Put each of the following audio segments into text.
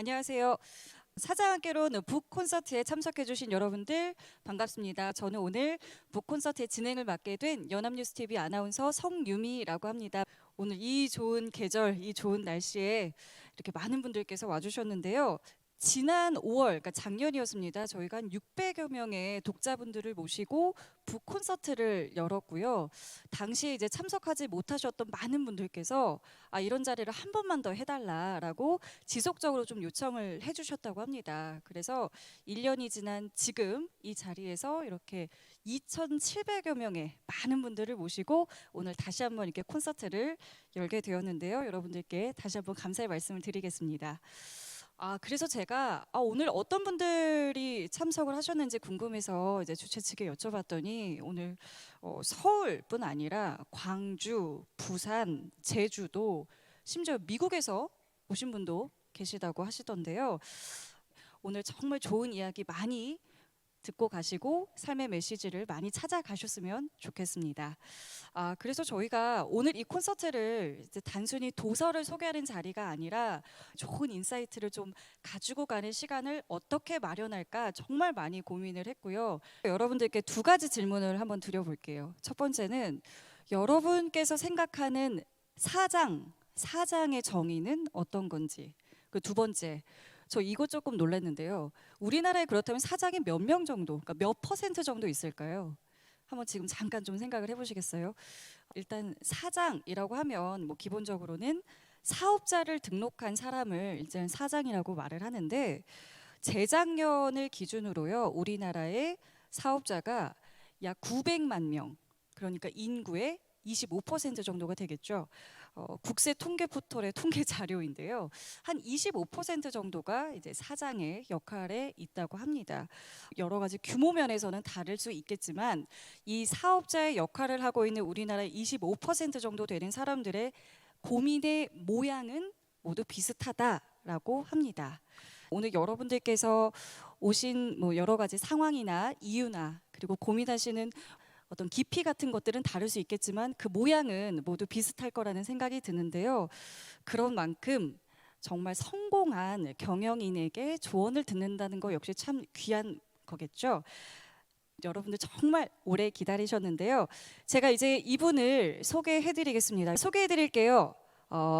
안녕하세요. 사장학개론 북 콘서트에 참석해주신 여러분들 반갑습니다. 저는 오늘 북 콘서트의 진행을 맡게 된 연합뉴스 TV 아나운서 성유미라고 합니다. 오늘 이 좋은 계절, 이 좋은 날씨에 이렇게 많은 분들께서 와주셨는데요. 지난 5월, 그러니까 작년이었습니다. 저희가 한 600여 명의 독자분들을 모시고 북 콘서트를 열었고요. 당시에 이제 참석하지 못하셨던 많은 분들께서 이런 자리를 한 번만 더 해달라라고 지속적으로 좀 요청을 해주셨다고 합니다. 그래서 1년이 지난 지금 이 자리에서 이렇게 2,700여 명의 많은 분들을 모시고 오늘 다시 한번 이렇게 콘서트를 열게 되었는데요. 여러분들께 다시 한번 감사의 말씀을 드리겠습니다. 그래서 제가 오늘 어떤 분들이 참석을 하셨는지 궁금해서 이제 주최 측에 여쭤봤더니 오늘 서울뿐 아니라 광주, 부산, 제주도, 심지어 미국에서 오신 분도 계시다고 하시던데요. 오늘 정말 좋은 이야기 많이 듣고 가시고 삶의 메시지를 많이 찾아가셨으면 좋겠습니다. 그래서 저희가 오늘 이 콘서트를 이제 단순히 도서를 소개하는 자리가 아니라 좋은 인사이트를 좀 가지고 가는 시간을 어떻게 마련할까 정말 많이 고민을 했고요. 여러분들께 두 가지 질문을 한번 드려볼게요. 첫 번째는 여러분께서 생각하는 사장의 정의는 어떤 건지. 그 두 번째, 저 이거 조금 놀랐는데요. 우리나라에 그렇다면 사장이 몇 명 정도, 그러니까 몇 퍼센트 정도 있을까요? 한번 지금 잠깐 좀 생각을 해보시겠어요? 일단 사장이라고 하면 뭐 기본적으로는 사업자를 등록한 사람을 이제 사장이라고 말을 하는데 재작년을 기준으로요. 우리나라의 사업자가 약 900만 명, 그러니까 인구의 25% 정도가 되겠죠. 국세 통계 포털의 통계 자료인데요. 한 25% 정도가 이제 사장의 역할에 있다고 합니다. 여러 가지 규모 면에서는 다를 수 있겠지만 이 사업자의 역할을 하고 있는 우리나라의 25% 정도 되는 사람들의 고민의 모양은 모두 비슷하다라고 합니다. 오늘 여러분들께서 오신 뭐 여러 가지 상황이나 이유나 그리고 고민하시는 어떤 깊이 같은 것들은 다를 수 있겠지만 그 모양은 모두 비슷할 거라는 생각이 드는데요. 그런 만큼 정말 성공한 경영인에게 조언을 듣는다는 거 역시 참 귀한 거겠죠. 여러분들 정말 오래 기다리셨는데요. 제가 이제 이분을 소개해드리겠습니다. 소개해드릴게요.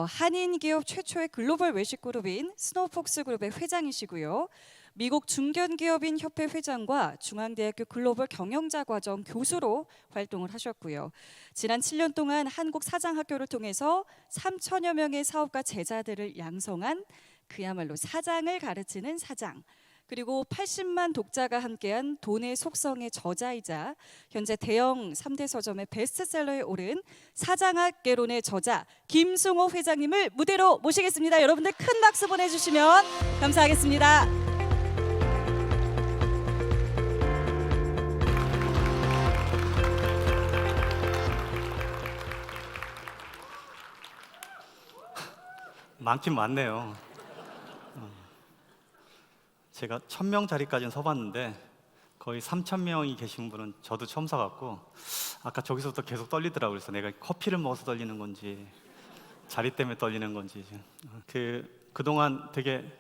한인 기업 최초의 글로벌 외식 그룹인 스노우폭스 그룹의 회장이시고요. 미국 중견기업인 협회 회장과 중앙대학교 글로벌 경영자 과정 교수로 활동을 하셨고요. 지난 7년 동안 한국 사장학교를 통해서 3천여 명의 사업가 제자들을 양성한 그야말로 사장을 가르치는 사장. 그리고 80만 독자가 함께한 돈의 속성의 저자이자 현재 대형 3대 서점의 베스트셀러에 오른 사장학개론의 저자 김승호 회장님을 무대로 모시겠습니다. 여러분들 큰 박수 보내주시면 감사하겠습니다. 많긴 많네요. 제가 1,000명 자리까지는 서봤는데 거의 3,000명이 계신 분은 저도 처음 서갖고 아까 저기서부터 계속 떨리더라고요. 그래서 내가 커피를 먹어서 떨리는 건지 자리 때문에 떨리는 건지. 그동안 되게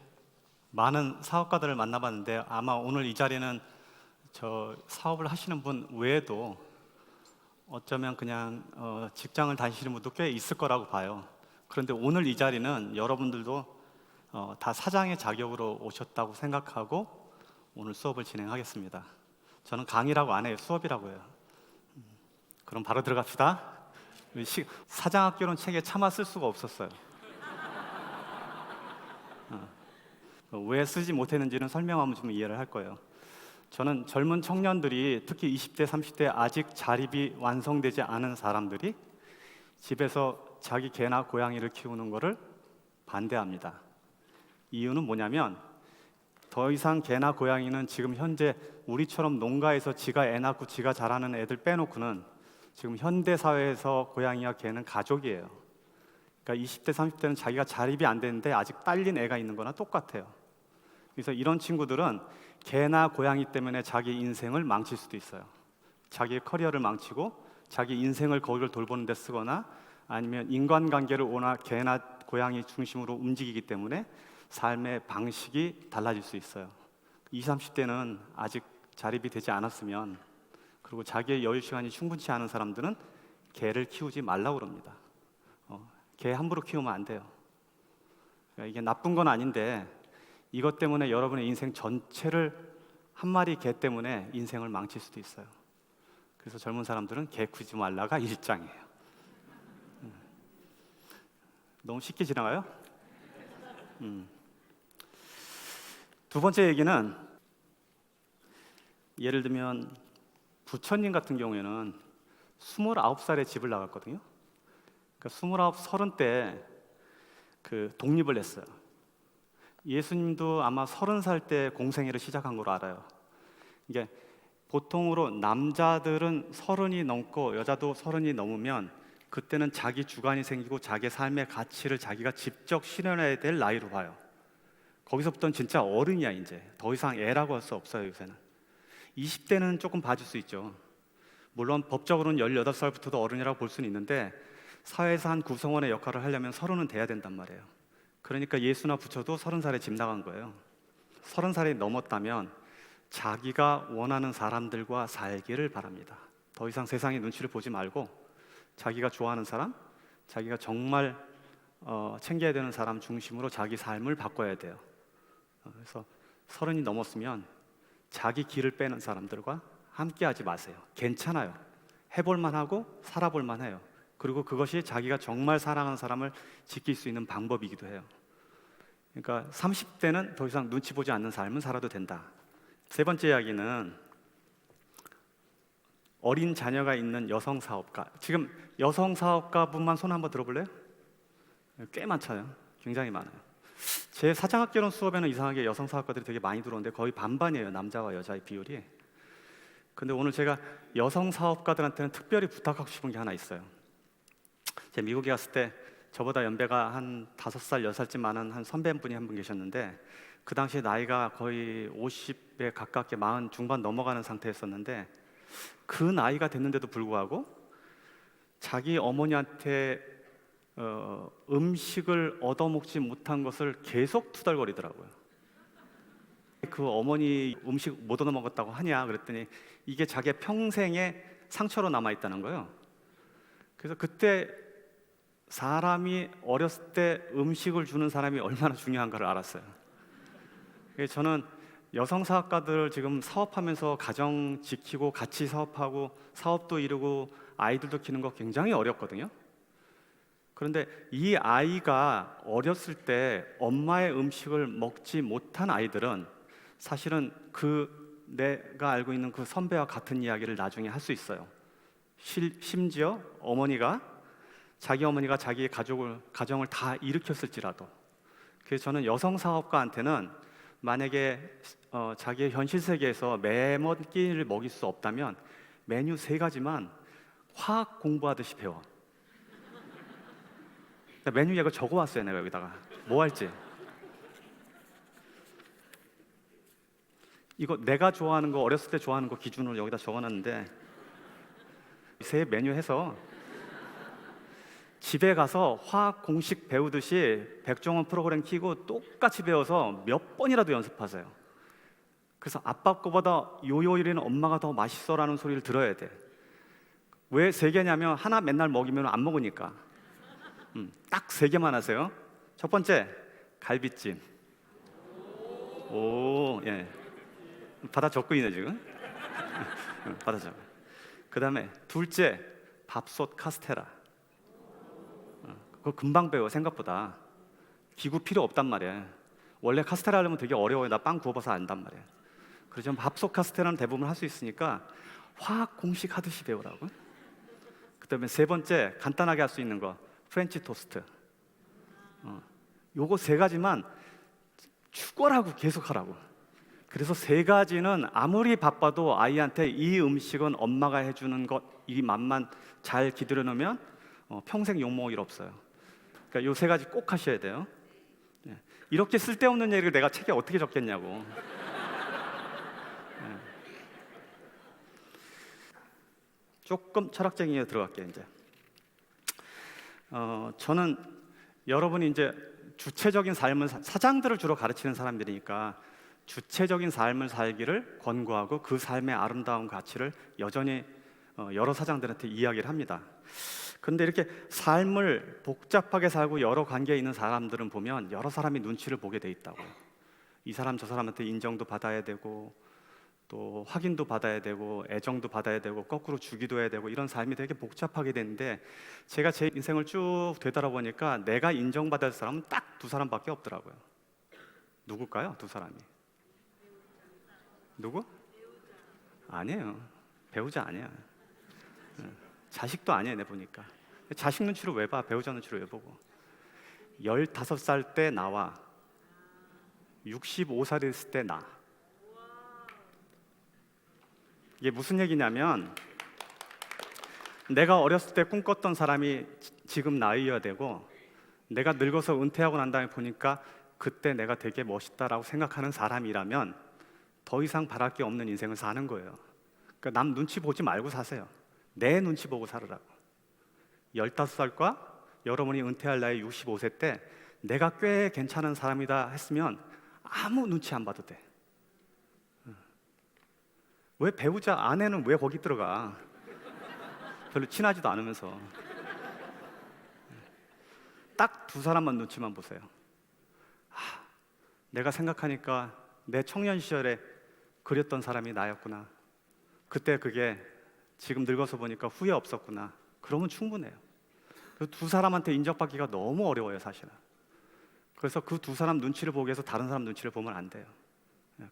많은 사업가들을 만나봤는데 아마 오늘 이 자리는 저 사업을 하시는 분 외에도 어쩌면 그냥 직장을 다니시는 분도 꽤 있을 거라고 봐요. 그런데 오늘 이 자리는 여러분들도 다 사장의 자격으로 오셨다고 생각하고 오늘 수업을 진행하겠습니다. 저는 강의라고 안 해요. 수업이라고 해요. 그럼 바로 들어갑시다. 사장학개론 책에 차마 쓸 수가 없었어요. 왜 쓰지 못했는지는 설명하면 좀 이해를 할 거예요. 저는 젊은 청년들이 특히 20대, 30대 아직 자립이 완성되지 않은 사람들이 집에서 자기 개나 고양이를 키우는 것을 반대합니다. 이유는 뭐냐면 더 이상 개나 고양이는 지금 현재 우리처럼 농가에서 지가 애 낳고 지가 자라는 애들 빼놓고는 지금 현대 사회에서 고양이와 개는 가족이에요. 그러니까 20대, 30대는 자기가 자립이 안 되는데 아직 딸린 애가 있는 거나 똑같아요. 그래서 이런 친구들은 개나 고양이 때문에 자기 인생을 망칠 수도 있어요. 자기의 커리어를 망치고 자기 인생을 거기를 돌보는 데 쓰거나 아니면 인간관계를 워낙 개나 고양이 중심으로 움직이기 때문에 삶의 방식이 달라질 수 있어요. 20, 30대는 아직 자립이 되지 않았으면, 그리고 자기의 여유 시간이 충분치 않은 사람들은 개를 키우지 말라고 그럽니다. 개 함부로 키우면 안 돼요. 그러니까 이게 나쁜 건 아닌데 이것 때문에 여러분의 인생 전체를 한 마리 개 때문에 인생을 망칠 수도 있어요. 그래서 젊은 사람들은 개 키우지 말라가 일장이에요. 너무 쉽게 지나가요? 두 번째 얘기는, 예를 들면 부처님 같은 경우에는 29살에 집을 나갔거든요. 그러니까 29, 30 때 그 독립을 했어요. 예수님도 아마 30살 때 공생애를 시작한 걸로 알아요. 이게 보통으로 남자들은 30이 넘고 여자도 30이 넘으면 그때는 자기 주관이 생기고 자기 삶의 가치를 자기가 직접 실현해야 될 나이로 봐요. 거기서부터는 진짜 어른이야. 이제 더 이상 애라고 할 수 없어요. 요새는 20대는 조금 봐줄 수 있죠. 물론 법적으로는 18살부터도 어른이라고 볼 수는 있는데 사회에서 한 구성원의 역할을 하려면 30은 돼야 된단 말이에요. 그러니까 예수나 부처도 30살에 집 나간 거예요. 30살이 넘었다면 자기가 원하는 사람들과 살기를 바랍니다. 더 이상 세상의 눈치를 보지 말고 자기가 좋아하는 사람, 자기가 정말 챙겨야 되는 사람 중심으로 자기 삶을 바꿔야 돼요. 그래서 30이 넘었으면 자기 길을 빼는 사람들과 함께 하지 마세요. 괜찮아요. 해볼만 하고 살아볼만 해요. 그리고 그것이 자기가 정말 사랑하는 사람을 지킬 수 있는 방법이기도 해요. 그러니까 30대는 더 이상 눈치 보지 않는 삶은 살아도 된다. 세 번째 이야기는 어린 자녀가 있는 여성 사업가. 지금 여성 사업가분만 손 한번 들어볼래요? 꽤 많잖아요. 굉장히 많아요. 제 사장학개론 수업에는 이상하게 여성 사업가들이 되게 많이 들어오는데 거의 반반이에요. 남자와 여자의 비율이. 근데 오늘 제가 여성 사업가들한테는 특별히 부탁하고 싶은 게 하나 있어요. 제가 미국에 갔을 때 저보다 연배가 한 5살, 6살쯤 많은 한 선배분이 한 분 계셨는데 그 당시에 나이가 거의 50에 가깝게 40 중반 넘어가는 상태였었는데 그 나이가 됐는데도 불구하고 자기 어머니한테 음식을 얻어먹지 못한 것을 계속 투덜거리더라고요. 그 어머니 음식 못 얻어먹었다고 하냐 그랬더니 이게 자기 평생의 상처로 남아있다는 거예요. 그래서 그때 사람이 어렸을 때 음식을 주는 사람이 얼마나 중요한가를 알았어요. 저는 여성 사업가들 지금 사업하면서 가정 지키고 같이 사업하고 사업도 이루고 아이들도 키우는 거 굉장히 어렵거든요. 그런데 이 아이가 어렸을 때 엄마의 음식을 먹지 못한 아이들은 사실은 내가 알고 있는 그 선배와 같은 이야기를 나중에 할 수 있어요. 심지어 자기 어머니가 자기의 가정을 다 일으켰을지라도. 그래서 저는 여성 사업가한테는 만약에 자기의 현실 세계에서 매번 끼니를 먹일 수 없다면 메뉴 3가지만 화학 공부하듯이 배워. 메뉴 예고 적어왔어요. 내가 여기다가 뭐 할지. 이거 내가 좋아하는 거, 어렸을 때 좋아하는 거 기준으로 여기다 적어놨는데 3 메뉴 해서 집에 가서 화학 공식 배우듯이 백종원 프로그램 키고 똑같이 배워서 몇 번이라도 연습하세요. 그래서 아빠 거보다 요요이리는 엄마가 더 맛있어라는 소리를 들어야 돼. 왜 3개냐면 하나 맨날 먹이면 안 먹으니까. 딱 3개만 하세요. 첫 번째, 갈비찜. 오, 예. 받아 적고 있네 지금. 받아 적어. 그 다음에 둘째, 밥솥 카스테라. 그거 금방 배워. 생각보다 기구 필요 없단 말이야. 원래 카스테라 하려면 되게 어려워요. 나 빵 구워봐서 안단 말이야. 그래서 밥솥 카스테라는 대부분 할 수 있으니까 화학 공식 하듯이 배우라고. 그 다음에 3번째, 간단하게 할 수 있는 거, 프렌치 토스트. 요거 3가지만 죽어라고 계속 하라고. 그래서 3가지는 아무리 바빠도 아이한테 이 음식은 엄마가 해주는 것, 이 맛만 잘 기들여 놓으면 평생 욕먹을 일 없어요. 그러니까 요 3가지 꼭 하셔야 돼요. 이렇게 쓸데없는 얘기를 내가 책에 어떻게 적겠냐고. 조금 철학적인 얘기 들어갈게요. 이제 저는 여러분이 이제 주체적인 삶을 사장들을 주로 가르치는 사람들이니까 주체적인 삶을 살기를 권고하고 그 삶의 아름다운 가치를 여전히 여러 사장들한테 이야기를 합니다. 그런데 이렇게 삶을 복잡하게 살고 여러 관계에 있는 사람들은 보면 여러 사람이 눈치를 보게 돼 있다고요. 이 사람 저 사람한테 인정도 받아야 되고 또 확인도 받아야 되고 애정도 받아야 되고 거꾸로 주기도 해야 되고 이런 삶이 되게 복잡하게 되는데 제가 제 인생을 쭉 되돌아보니까 내가 인정받을 사람은 딱 두 사람밖에 없더라고요. 누굴까요? 두 사람이. 누구? 아니에요. 배우자 아니야. 자식도 아니에요. 내 보니까. 자식 눈치로 왜 봐? 배우자 눈치로 왜 보고. 15살 때 나와 65살 됐을 때 나. 이게 무슨 얘기냐면 내가 어렸을 때 꿈꿨던 사람이 지금 나이여야 되고 내가 늙어서 은퇴하고 난 다음에 보니까 그때 내가 되게 멋있다라고 생각하는 사람이라면 더 이상 바랄 게 없는 인생을 사는 거예요. 그러니까 남 눈치 보지 말고 사세요. 내 눈치 보고 살으라고. 15살과 여러분이 은퇴할 나이 65세 때 내가 꽤 괜찮은 사람이다 했으면 아무 눈치 안 봐도 돼. 왜 배우자 아내는 왜 거기 들어가? 별로 친하지도 않으면서. 딱 두 사람만 눈치만 보세요. 내가 생각하니까 내 청년 시절에 그렸던 사람이 나였구나. 그때 그게 지금 늙어서 보니까 후회 없었구나. 그러면 충분해요. 그 두 사람한테 인정받기가 너무 어려워요, 사실은. 그래서 그 두 사람 눈치를 보기 위해서 다른 사람 눈치를 보면 안 돼요.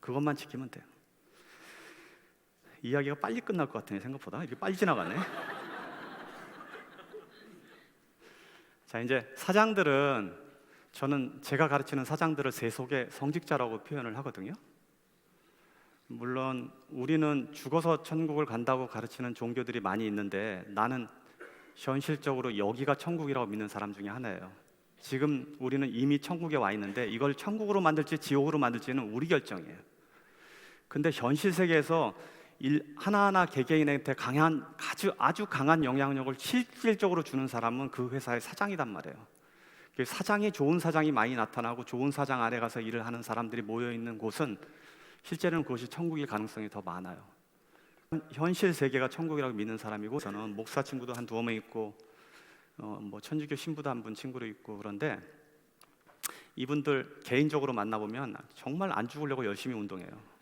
그것만 지키면 돼요. 이야기가 빨리 끝날 것 같으네, 생각보다. 이렇게 빨리 지나가네. 자, 이제 사장들은 저는 제가 가르치는 사장들을 세속의 성직자라고 표현을 하거든요. 물론 우리는 죽어서 천국을 간다고 가르치는 종교들이 많이 있는데 나는 현실적으로 여기가 천국이라고 믿는 사람 중에 하나예요. 지금 우리는 이미 천국에 와 있는데 이걸 천국으로 만들지 지옥으로 만들지는 우리 결정이에요. 근데 현실 세계에서 하나하나 개개인한테 아주 강한 영향력을 실질적으로 주는 사람은 그 회사의 사장이단 말이에요. 사장이 좋은 사장이 많이 나타나고 좋은 사장 아래 가서 일을 하는 사람들이 모여 있는 곳은 실제로는 그것이 천국일 가능성이 더 많아요. 현실 세계가 천국이라고 믿는 사람이고 저는 목사 친구도 한 두어 명 있고 뭐 천주교 신부도 한 분 친구로 있고 그런데 이분들 개인적으로 만나보면 정말 안 죽으려고 열심히 운동해요.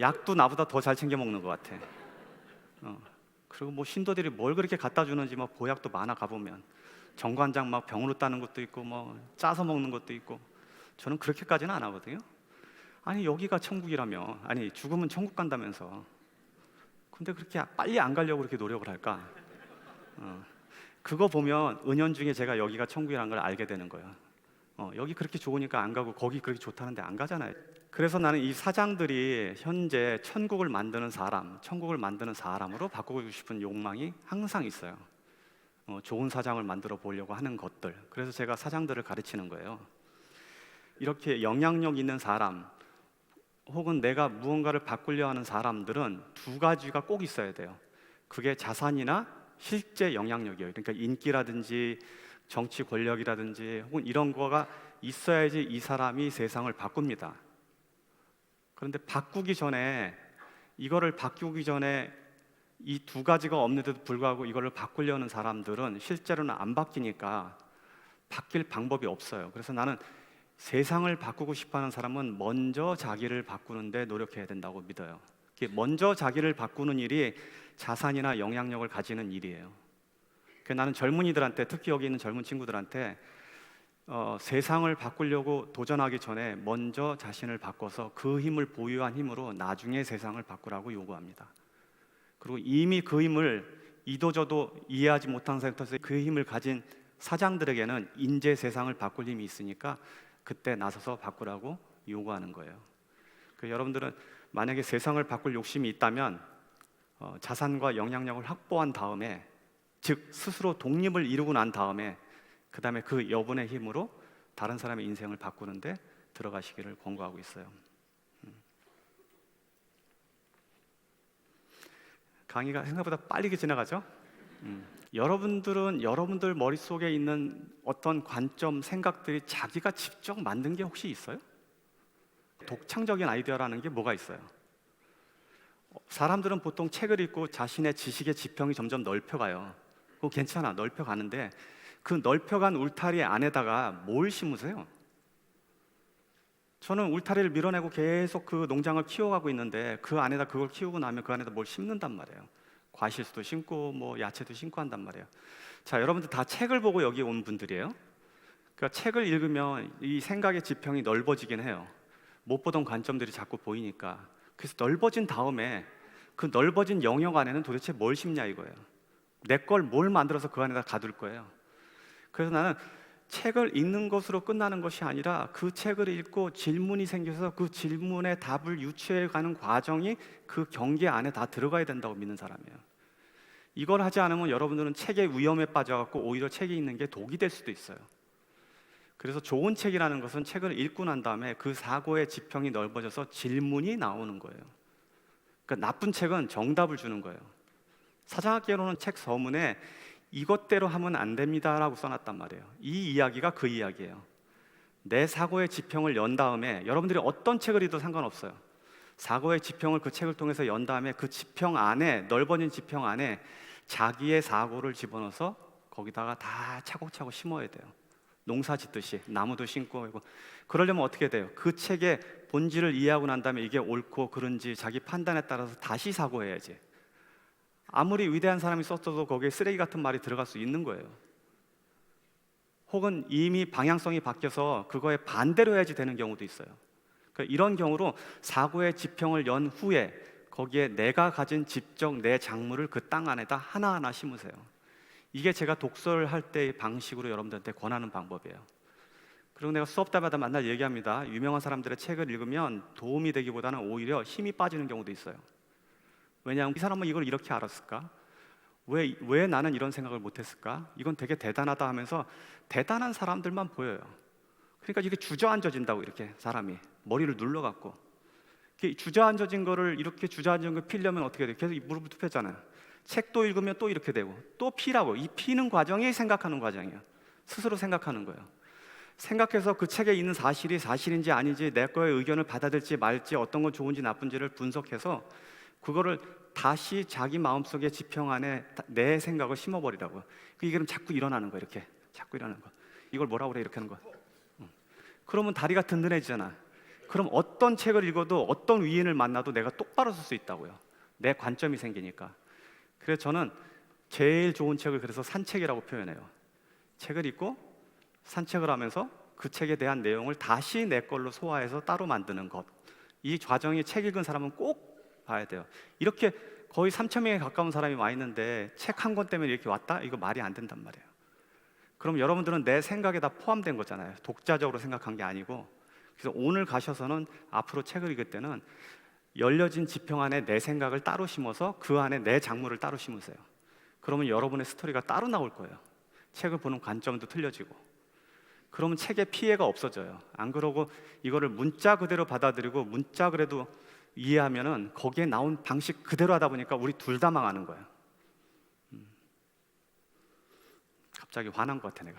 약도 나보다 더 잘 챙겨 먹는 것 같아. 그리고 뭐 신도들이 뭘 그렇게 갖다 주는지 막 보약도 많아 가보면 정관장 막 병으로 따는 것도 있고 뭐 짜서 먹는 것도 있고 저는 그렇게까지는 안 하거든요. 아니 여기가 천국이라며 아니 죽으면 천국 간다면서 근데 그렇게 빨리 안 가려고 그렇게 노력을 할까? 그거 보면 은연중에 제가 여기가 천국이라는 걸 알게 되는 거예요. 여기 그렇게 좋으니까 안 가고 거기 그렇게 좋다는데 안 가잖아요. 그래서 나는 이 사장들이 현재 천국을 만드는 사람으로 바꾸고 싶은 욕망이 항상 있어요. 좋은 사장을 만들어 보려고 하는 것들. 그래서 제가 사장들을 가르치는 거예요. 이렇게 영향력 있는 사람 혹은 내가 무언가를 바꾸려 하는 사람들은 두 가지가 꼭 있어야 돼요. 그게 자산이나 실제 영향력이에요. 그러니까 인기라든지 정치 권력이라든지 혹은 이런 거가 있어야지 이 사람이 세상을 바꿉니다. 그런데 이거를 바꾸기 전에 이 두 가지가 없는데도 불구하고 이거를 바꾸려는 사람들은 실제로는 안 바뀌니까 바뀔 방법이 없어요. 그래서 나는 세상을 바꾸고 싶어하는 사람은 먼저 자기를 바꾸는데 노력해야 된다고 믿어요. 먼저 자기를 바꾸는 일이 자산이나 영향력을 가지는 일이에요. 나는 젊은이들한테 특히 여기 있는 젊은 친구들한테 세상을 바꾸려고 도전하기 전에 먼저 자신을 바꿔서 그 힘을 보유한 힘으로 나중에 세상을 바꾸라고 요구합니다. 그리고 이미 그 힘을 이도저도 이해하지 못한 상태에서 그 힘을 가진 사장들에게는 인제 세상을 바꿀 힘이 있으니까 그때 나서서 바꾸라고 요구하는 거예요. 여러분들은 만약에 세상을 바꿀 욕심이 있다면 자산과 영향력을 확보한 다음에 즉 스스로 독립을 이루고 난 다음에 그 다음에 그 여분의 힘으로 다른 사람의 인생을 바꾸는데 들어가시기를 권고하고 있어요. 강의가 생각보다 빠르게 지나가죠? 여러분들은 여러분들 머릿속에 있는 어떤 관점, 생각들이 자기가 직접 만든 게 혹시 있어요? 독창적인 아이디어라는 게 뭐가 있어요? 사람들은 보통 책을 읽고 자신의 지식의 지평이 점점 넓혀가요. 그거 괜찮아, 넓혀가는데 그 넓혀간 울타리 안에다가 뭘 심으세요? 저는 울타리를 밀어내고 계속 그 농장을 키워가고 있는데 그 안에다 그걸 키우고 나면 그 안에다 뭘 심는단 말이에요. 과실수도 심고 뭐 야채도 심고 한단 말이에요. 자, 여러분들 다 책을 보고 여기 온 분들이에요. 그러니까 책을 읽으면 이 생각의 지평이 넓어지긴 해요. 못 보던 관점들이 자꾸 보이니까. 그래서 넓어진 다음에 그 넓어진 영역 안에는 도대체 뭘 심냐 이거예요. 내 걸 뭘 만들어서 그 안에다 가둘 거예요. 그래서 나는 책을 읽는 것으로 끝나는 것이 아니라 그 책을 읽고 질문이 생겨서 그 질문에 답을 유추해가는 과정이 그 경계 안에 다 들어가야 된다고 믿는 사람이에요. 이걸 하지 않으면 여러분들은 책의 위험에 빠져갖고 오히려 책이 있는 게 독이 될 수도 있어요. 그래서 좋은 책이라는 것은 책을 읽고 난 다음에 그 사고의 지평이 넓어져서 질문이 나오는 거예요. 그러니까 나쁜 책은 정답을 주는 거예요. 사장학개론은 책 서문에 이것대로 하면 안 됩니다라고 써놨단 말이에요. 이 이야기가 그 이야기예요. 내 사고의 지평을 연 다음에 여러분들이 어떤 책을 읽어도 상관없어요. 사고의 지평을 그 책을 통해서 연 다음에 그 지평 안에, 넓어진 지평 안에 자기의 사고를 집어넣어서 거기다가 다 차곡차곡 심어야 돼요. 농사 짓듯이 나무도 심고. 그러려면 어떻게 돼요? 그 책의 본질을 이해하고 난 다음에 이게 옳고 그른지 자기 판단에 따라서 다시 사고해야지. 아무리 위대한 사람이 썼어도 거기에 쓰레기 같은 말이 들어갈 수 있는 거예요. 혹은 이미 방향성이 바뀌어서 그거에 반대로 해야지 되는 경우도 있어요. 그러니까 이런 경우로 사고의 지평을 연 후에 거기에 내가 가진 지적 내 작물을 그 땅 안에다 하나하나 심으세요. 이게 제가 독서를 할 때의 방식으로 여러분들한테 권하는 방법이에요. 그리고 내가 수업 때마다 맨날 얘기합니다. 유명한 사람들의 책을 읽으면 도움이 되기보다는 오히려 힘이 빠지는 경우도 있어요. 왜냐하면 이 사람은 이걸 이렇게 알았을까? 왜 나는 이런 생각을 못했을까? 이건 되게 대단하다 하면서 대단한 사람들만 보여요. 그러니까 이게 주저앉아진다고, 이렇게 사람이 머리를 눌러갖고 주저앉아진 거를 이렇게 주저앉은 거 피려면 어떻게 돼요? 계속 무릎을 굽혔잖아요. 책도 읽으면 또 이렇게 되고 또 피라고. 이 피는 과정이 생각하는 과정이에요. 스스로 생각하는 거예요. 생각해서 그 책에 있는 사실이 사실인지 아닌지, 내 거의 의견을 받아들일지 말지, 어떤 건 좋은지 나쁜지를 분석해서 그거를 다시 자기 마음속의 지평 안에 내 생각을 심어버리라고요. 이게 그럼 자꾸 일어나는 거예요. 이렇게 자꾸 일어나는 거. 이걸 뭐라고 그래? 이렇게 하는 거. 그러면 다리가 든든해지잖아. 그럼 어떤 책을 읽어도 어떤 위인을 만나도 내가 똑바로 설 수 있다고요. 내 관점이 생기니까. 그래서 저는 제일 좋은 책을 그래서 산책이라고 표현해요. 책을 읽고 산책을 하면서 그 책에 대한 내용을 다시 내 걸로 소화해서 따로 만드는 것. 이 과정이 책 읽은 사람은 꼭 봐야 돼요. 이렇게 거의 3,000명에 가까운 사람이 와 있는데 책 한 권 때문에 이렇게 왔다? 이거 말이 안 된단 말이에요. 그럼 여러분들은 내 생각에 다 포함된 거잖아요. 독자적으로 생각한 게 아니고. 그래서 오늘 가셔서는 앞으로 책을 읽을 때는 열려진 지평 안에 내 생각을 따로 심어서 그 안에 내 작물을 따로 심으세요. 그러면 여러분의 스토리가 따로 나올 거예요. 책을 보는 관점도 틀려지고. 그러면 책에 피해가 없어져요. 안 그러고 이거를 문자 그대로 받아들이고 문자 그래도 이해하면은 거기에 나온 방식 그대로 하다 보니까 우리 둘 다 망하는 거예요. 갑자기 화난 것 같아 내가.